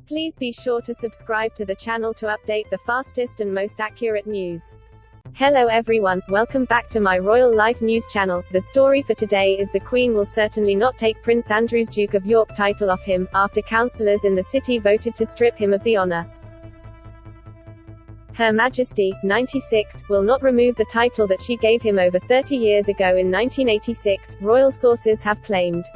Please be sure to subscribe to the channel to update the fastest and most accurate news. Hello everyone, welcome back to my Royal Life News channel. The story for today is the Queen will certainly not take Prince Andrew's Duke of York title off him, after councillors in the city voted to strip him of the honour. Her Majesty, 96, will not remove the title that she gave him over 30 years ago in 1986, royal sources have claimed.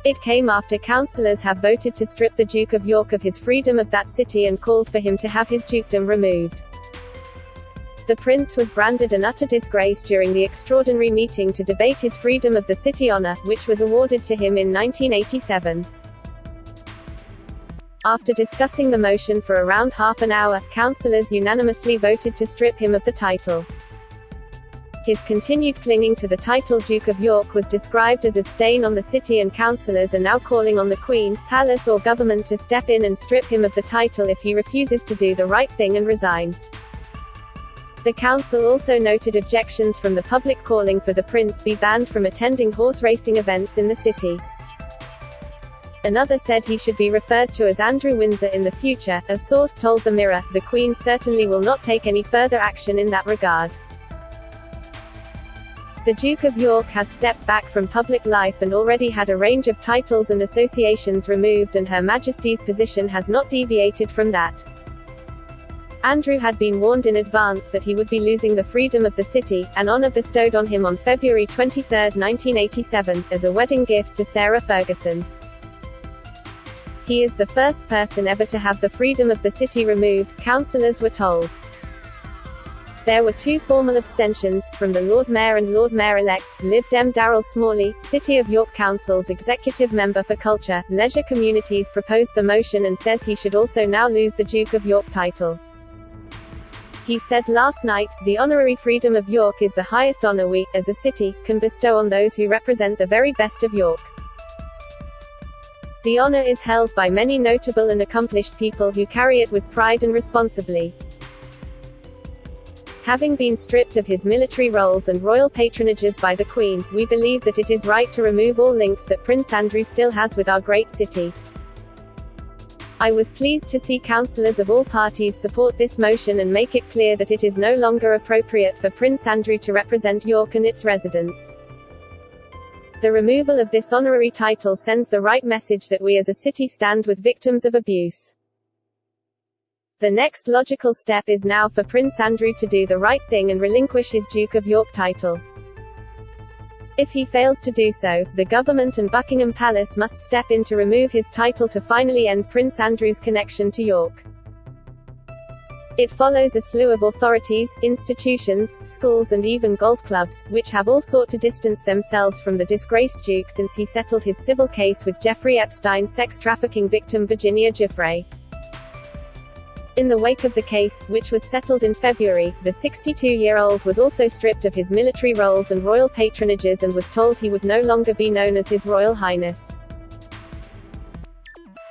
It came after councillors have voted to strip the Duke of York of his freedom of that city and called for him to have his dukedom removed. The prince was branded an utter disgrace during the extraordinary meeting to debate his freedom of the city honour, which was awarded to him in 1987. After discussing the motion for around half an hour, councillors unanimously voted to strip him of the title. His continued clinging to the title Duke of York was described as a stain on the city, and councillors are now calling on the Queen, palace or government to step in and strip him of the title if he refuses to do the right thing and resign. The council also noted objections from the public calling for the prince be banned from attending horse racing events in the city. Another said he should be referred to as Andrew Windsor in the future. A source told the Mirror, "The Queen certainly will not take any further action in that regard." The Duke of York has stepped back from public life and already had a range of titles and associations removed, and Her Majesty's position has not deviated from that. Andrew had been warned in advance that he would be losing the freedom of the city, an honour bestowed on him on February 23, 1987, as a wedding gift to Sarah Ferguson. He is the first person ever to have the freedom of the city removed, councillors were told. There were two formal abstentions, from the Lord Mayor and Lord Mayor-elect, Lib Dem Darrell Smalley. City of York Council's Executive Member for Culture, Leisure Communities proposed the motion and says he should also now lose the Duke of York title. He said last night, "The honorary freedom of York is the highest honour we, as a city, can bestow on those who represent the very best of York. The honour is held by many notable and accomplished people who carry it with pride and responsibly." Having been stripped of his military roles and royal patronages by the Queen, we believe that it is right to remove all links that Prince Andrew still has with our great city. I was pleased to see councillors of all parties support this motion and make it clear that it is no longer appropriate for Prince Andrew to represent York and its residents. The removal of this honorary title sends the right message that we as a city stand with victims of abuse. The next logical step is now for Prince Andrew to do the right thing and relinquish his Duke of York title. If he fails to do so, the government and Buckingham Palace must step in to remove his title to finally end Prince Andrew's connection to York. It follows a slew of authorities, institutions, schools and even golf clubs, which have all sought to distance themselves from the disgraced Duke since he settled his civil case with Jeffrey Epstein sex trafficking victim Virginia Giuffre. In the wake of the case, which was settled in February, the 62-year-old was also stripped of his military roles and royal patronages and was told he would no longer be known as His Royal Highness.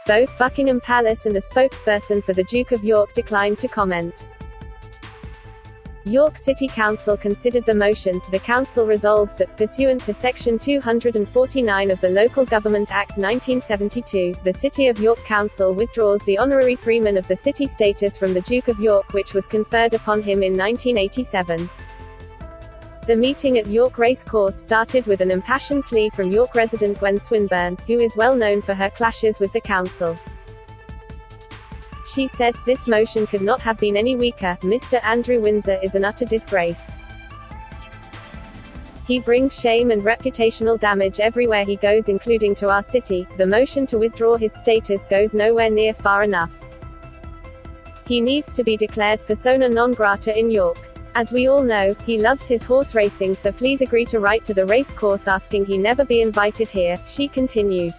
Both Buckingham Palace and a spokesperson for the Duke of York declined to comment. York City Council considered the motion. The council resolves that, pursuant to Section 249 of the Local Government Act 1972, the City of York Council withdraws the honorary freeman of the city status from the Duke of York which was conferred upon him in 1987. The meeting at York Racecourse started with an impassioned plea from York resident Gwen Swinburne, who is well known for her clashes with the council. She said, "This motion could not have been any weaker. Mr. Andrew Windsor is an utter disgrace. He brings shame and reputational damage everywhere he goes, including to our city. The motion to withdraw his status goes nowhere near far enough. He needs to be declared persona non grata in York. As we all know, he loves his horse racing, so please agree to write to the racecourse asking he never be invited here," she continued.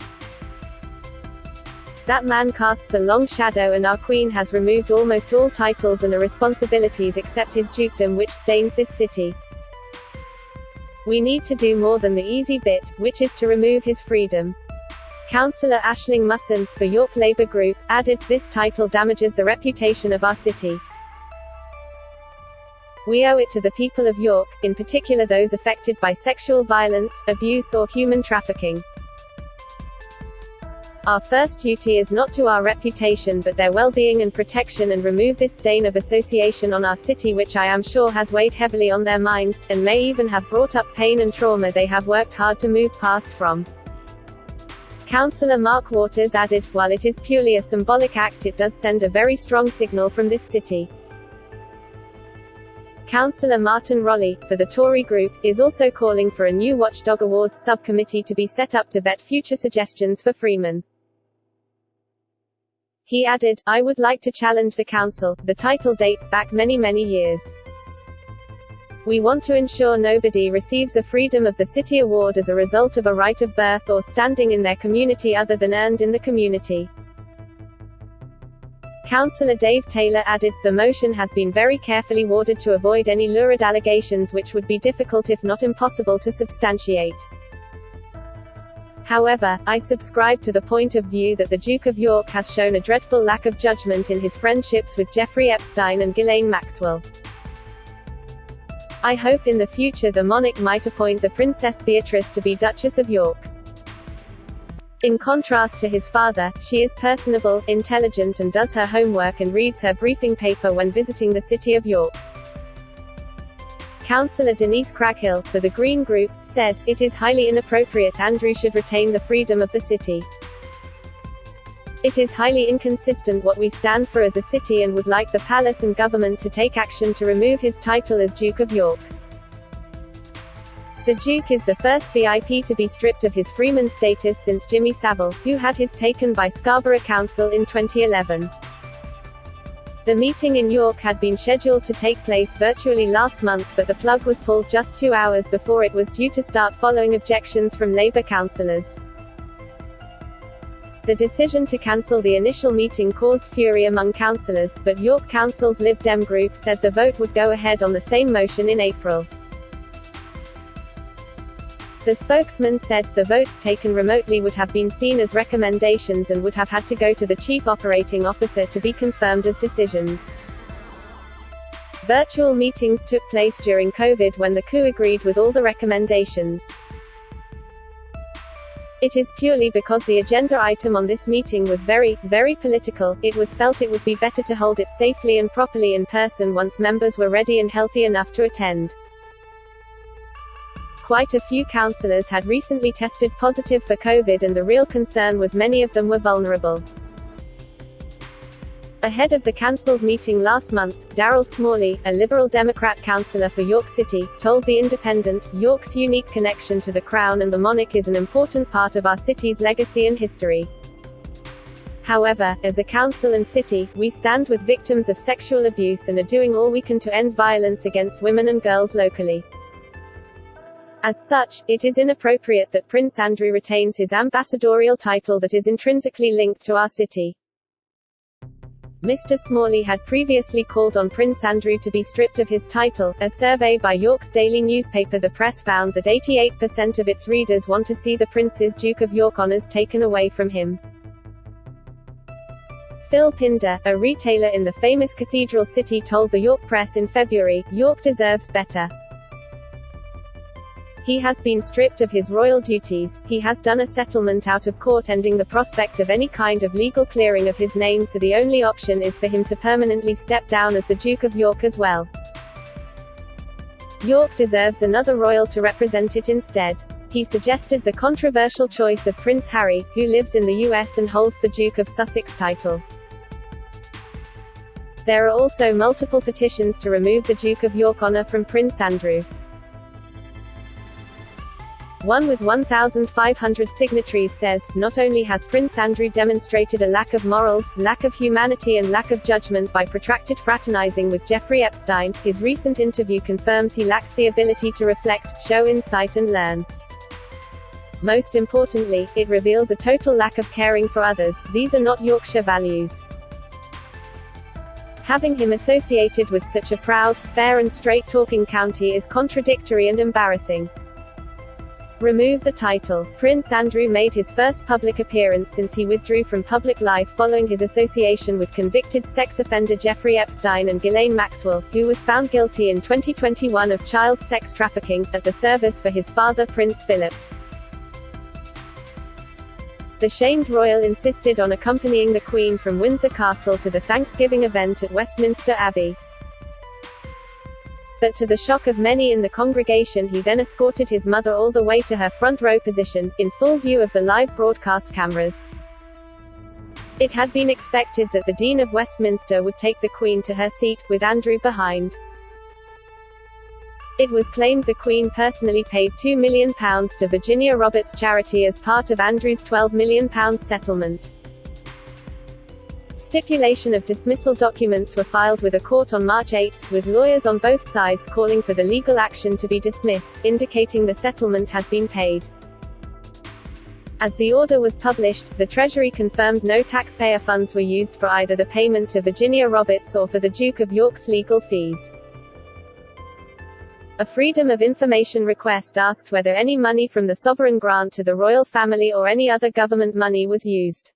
"That man casts a long shadow, and our Queen has removed almost all titles and responsibilities except his dukedom, which stains this city. We need to do more than the easy bit, which is to remove his freedom." Councillor Aisling Musson, for York Labour Group, added, "This title damages the reputation of our city. We owe it to the people of York, in particular those affected by sexual violence, abuse or human trafficking. Our first duty is not to our reputation but their well-being and protection, and remove this stain of association on our city which I am sure has weighed heavily on their minds, and may even have brought up pain and trauma they have worked hard to move past from. Councillor Mark Waters added, while it is purely a symbolic act, it does send a very strong signal from this city. Councillor Martin Rowley, for the Tory group, is also calling for a new Watchdog Awards subcommittee to be set up to vet future suggestions for Freeman. He added, I would like to challenge the council. The title dates back many years. We want to ensure nobody receives a Freedom of the City award as a result of a right of birth or standing in their community other than earned in the community. Councillor Dave Taylor added, the motion has been very carefully worded to avoid any lurid allegations which would be difficult if not impossible to substantiate. However, I subscribe to the point of view that the Duke of York has shown a dreadful lack of judgment in his friendships with Jeffrey Epstein and Ghislaine Maxwell. I hope in the future the monarch might appoint the Princess Beatrice to be Duchess of York. In contrast to his father, she is personable, intelligent and does her homework and reads her briefing paper when visiting the City of York. Councillor Denise Craghill, for the Green Group, said, it is highly inappropriate Andrew should retain the freedom of the city. It is highly inconsistent what we stand for as a city and would like the palace and government to take action to remove his title as Duke of York. The Duke is the first VIP to be stripped of his freeman status since Jimmy Savile, who had his taken by Scarborough Council in 2011. The meeting in York had been scheduled to take place virtually last month, but the plug was pulled just 2 hours before it was due to start following objections from Labour councillors. The decision to cancel the initial meeting caused fury among councillors, but York Council's Lib Dem group said the vote would go ahead on the same motion in April. The spokesman said, the votes taken remotely would have been seen as recommendations and would have had to go to the Chief Operating Officer to be confirmed as decisions. Virtual meetings took place during COVID when the coup agreed with all the recommendations. It is purely because the agenda item on this meeting was very political, it was felt it would be better to hold it safely and properly in person once members were ready and healthy enough to attend. Quite a few councillors had recently tested positive for COVID and the real concern was many of them were vulnerable. Ahead of the cancelled meeting last month, Daryl Smalley, a Liberal Democrat councillor for York City, told The Independent, York's unique connection to the Crown and the monarch is an important part of our city's legacy and history. However, as a council and city, we stand with victims of sexual abuse and are doing all we can to end violence against women and girls locally. As such, it is inappropriate that Prince Andrew retains his ambassadorial title that is intrinsically linked to our city. Mr. Smalley had previously called on Prince Andrew to be stripped of his title. A survey by York's daily newspaper The Press found that 88% of its readers want to see the Prince's Duke of York honours taken away from him. Phil Pinder, a retailer in the famous cathedral city, told the York Press in February, York deserves better. He has been stripped of his royal duties, he has done a settlement out of court ending the prospect of any kind of legal clearing of his name, so the only option is for him to permanently step down as the Duke of York as well. York deserves another royal to represent it instead. He suggested the controversial choice of Prince Harry, who lives in the US and holds the Duke of Sussex title. There are also multiple petitions to remove the Duke of York honour from Prince Andrew. One with 1,500 signatories says, not only has Prince Andrew demonstrated a lack of morals, lack of humanity and lack of judgment by protracted fraternizing with Jeffrey Epstein, his recent interview confirms he lacks the ability to reflect, show insight and learn. Most importantly, it reveals a total lack of caring for others. These are not Yorkshire values. Having him associated with such a proud, fair and straight-talking county is contradictory and embarrassing. Remove the title. Prince Andrew made his first public appearance since he withdrew from public life following his association with convicted sex offender Jeffrey Epstein and Ghislaine Maxwell, who was found guilty in 2021 of child sex trafficking, at the service for his father Prince Philip. The shamed royal insisted on accompanying the Queen from Windsor Castle to the Thanksgiving event at Westminster Abbey. But to the shock of many in the congregation, he then escorted his mother all the way to her front row position, in full view of the live broadcast cameras. It had been expected that the Dean of Westminster would take the Queen to her seat, with Andrew behind. It was claimed the Queen personally paid £2 million to Virginia Roberts' charity as part of Andrew's £12 million settlement. Stipulation of dismissal documents were filed with a court on March 8, with lawyers on both sides calling for the legal action to be dismissed, indicating the settlement has been paid. As the order was published, the Treasury confirmed no taxpayer funds were used for either the payment to Virginia Roberts or for the Duke of York's legal fees. A Freedom of Information request asked whether any money from the sovereign grant to the royal family or any other government money was used.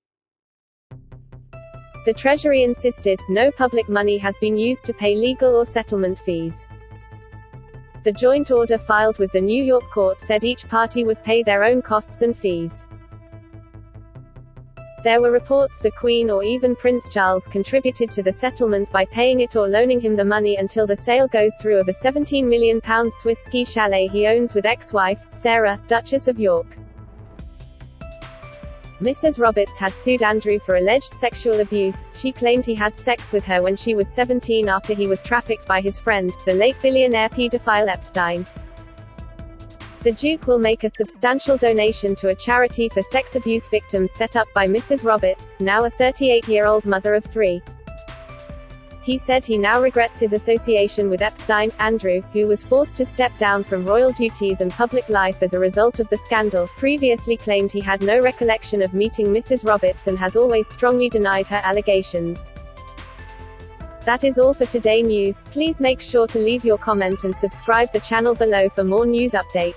The Treasury insisted, no public money has been used to pay legal or settlement fees. The joint order filed with the New York court said each party would pay their own costs and fees. There were reports the Queen or even Prince Charles contributed to the settlement by paying it or loaning him the money until the sale goes through of a £17 million Swiss ski chalet he owns with ex-wife, Sarah, Duchess of York. Mrs. Roberts had sued Andrew for alleged sexual abuse. She claimed he had sex with her when she was 17 after he was trafficked by his friend, the late billionaire pedophile Epstein. The Duke will make a substantial donation to a charity for sex abuse victims set up by Mrs. Roberts, now a 38-year-old mother of 3. He said he now regrets his association with Epstein. Andrew, who was forced to step down from royal duties and public life as a result of the scandal, previously claimed he had no recollection of meeting Mrs. Roberts and has always strongly denied her allegations. That is all for today news. Please make sure to leave your comment and subscribe the channel below for more news update.